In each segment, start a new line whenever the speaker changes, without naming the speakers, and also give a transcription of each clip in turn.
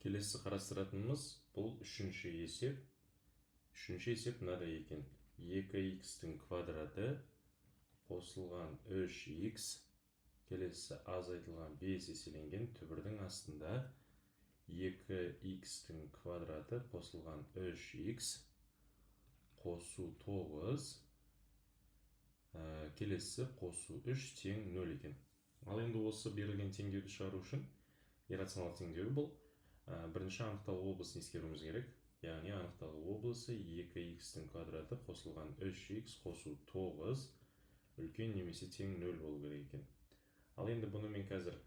Келесі қарастыратынымыз бұл үшінші есеп. Үшінші есеп мынадай екен. 2х-тің квадраты қосылған 3х келесі азайтылған 5 еселенген түбірдің астында 2х-тің квадраты қосылған 3х қосу 9 келесі қосу 3 тең 0 екен. Ал енді осы берілген теңдеуді шығару үшін иррационал теңдеуі бұл бірінші анықталу облысын ескеруіміз керек. Яғни анықталу облысы 2х-тің квадраты қосылған 3х қосу 9 үлкен немесе тең 0 болу керек екен. Ал енді бұны мен қазір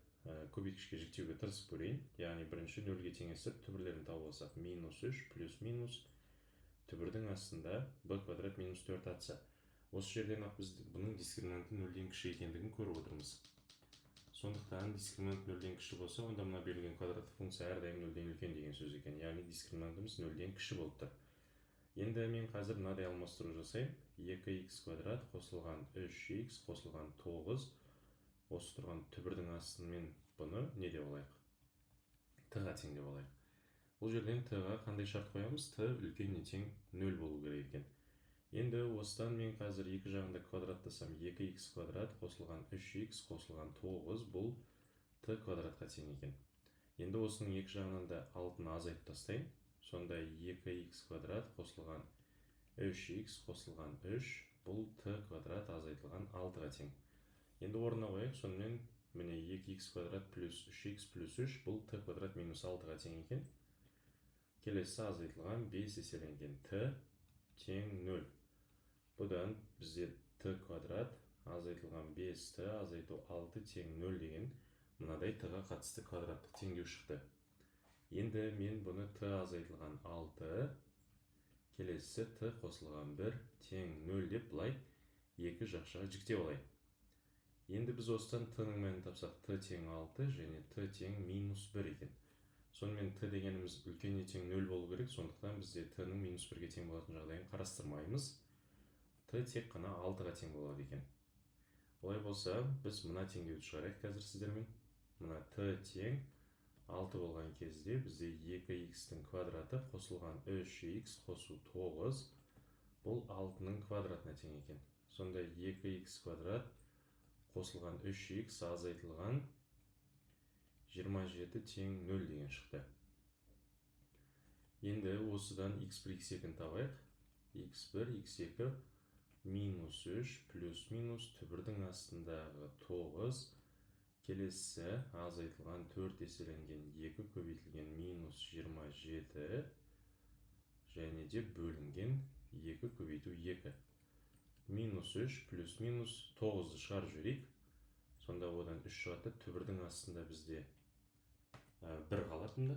көбейткішке жіктеуге тырысып көрейін. Яғни бірінші 0-ге теңестіріп түбірлерін тауып алсақ, -3 плюс минус түбірдің астында b квадрат минус 4 атса. Осы жерден ақ біз бұның дискриминанты 0-ден кіші екендігін көріп отырмыз. Сондықтан дискриминант 0-ден кіші болса, онда мына берілген квадратты функция әрдайым 0-ден үлкен деген сөз екен. Яғни дискриминантымыз 0-ден кіші болып тұр. Енді мен қазір мынадай алмастыру жасаймын. 2х квадрат қосылған 3х қосылған 9 осы тұрған түбірдің астымен бұны не деп алайық? Т-ға тең деп алайық. Бұл жерден Т-ға қандай шарт қоямыз? Т үлкен не тең 0 болу керек екен. Енді осыдан мен қазір екі жағында квадраттасам, 2х квадрат қосылған 3х қосылған 9 бұл Т квадратқа тең екен. Енді осының екі жағынан да алтын азайтып тастайын. Сонда 2х квадрат қосылған 3х қосылған 3 бұл Т квадрат азайтылған 6-ға тең. Енді орнына қояйық, сонымен міне 2х квадрат плюс 3х плюс 3 бұл Т квадрат минус 6-ға тең екен. Келесі азайтылған 5 еселенген Т тең 0. Бұдан бізде Т квадрат азайтылған 5Т азайту 6 тең 0 деген мынадай Т-ға қатысты квадраттық теңдеу шықты. Енді мен бұны Т азайтылған 6 келесі Т қосылған 1 тең 0 деп бұлай екі жақшаға жіктеп алайын. Енді біз осыдан Т-ның мәнін тапсақ, Т тең 6 және Т тең минус 1 екен. Сонымен Т дегеніміз үлкеннен тең 0 болу керек, сондықтан бізде Т-ның минус 1-ге тең болатын жағдайын қарастырмаймыз. Т тек қана 6-ға тең болады екен. Олай болса, біз мына теңдеуді шығарайық қазір сіздермен. Мына Т тең 6 болған кезде бізде 2х-тің квадраты қосылған 3х қосу 9 бұл 6-ның квадратына тең екен. Сонда 2х квадрат қосылған 3х азайтылған 27 тең 0 деген шықты. Енді осыдан x1, x2-ні табайық. x1, x2 минус 3 плюс минус түбірдің астындағы 9 келесі азайтылған 4 еселенген 2 көбейтілген минус 27 және де бөлінген 2 көбейту 2. Минус 3 плюс минус 9-ды шығарып жіберейік. Сонда одан 3 шығады, түбірдің астында бізде 1 қалатында.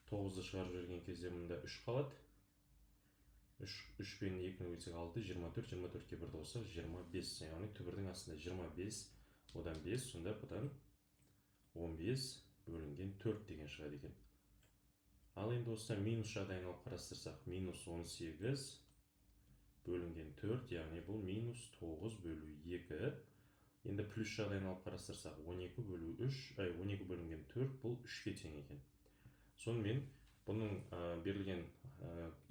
9-ды шығарып жіберген кезде мұнда 3 қалады. 3 пен 2-ні бөлсек 6, 24, 24-ке 1-ді қоссақ 25. Яғни түбірдің астында 25, одан 5, сонда бұдан 15 бөлінген 4 деген шығады екен. Ал енді осыдан минус жағдайын алып қарастырсақ, минус 18 бөлінген 4, яғни бұл минус 9 бөлу 2. Енді плюс жағдайын алып қарастырсақ, 12 бөлінген 4 бұл 3-ке тең екен. Сонымен бұның берілген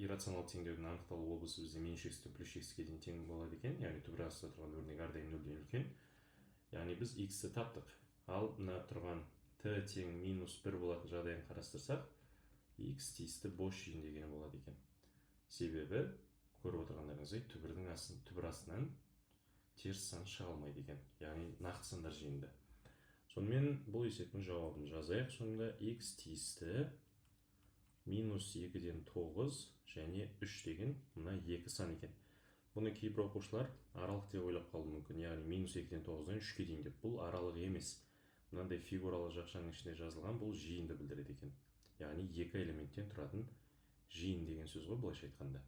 иррационал теңдеудің анықталу облысы бізде -х-тен плюс х-ге дейін тең болады екен. Яғни түбір астында тұрған өрнек әрдайым 0-ден үлкен. Яғни біз x-ті таптық. Ал мына тұрған Т тең минус 1 болатын жағдайын қарастырсақ, x тиісті бос жиын дегені болады екен. Себебі көріп отырғандарыңыздай түбір астынан теріс сан шыға алмайды екен. Яғни нақты сандар жиынды. Сонымен бұл есептің жауабын жазайық. Сонда x тиісті минус 2-ден 9 және 3 деген мына 2 сан екен. Бұны кейбір оқушылар аралық деп ойлап қалуы мүмкін. Яғни минус 2-ден 9-дан 3-ке дейін деп. Бұл аралық емес. Мынандай фигуралы жақшаның ішінде жазылған бұл жиынды білдіреді екен. Яғни 2 элементтен тұратын жиын деген сөз ғой, былайша айтқанда.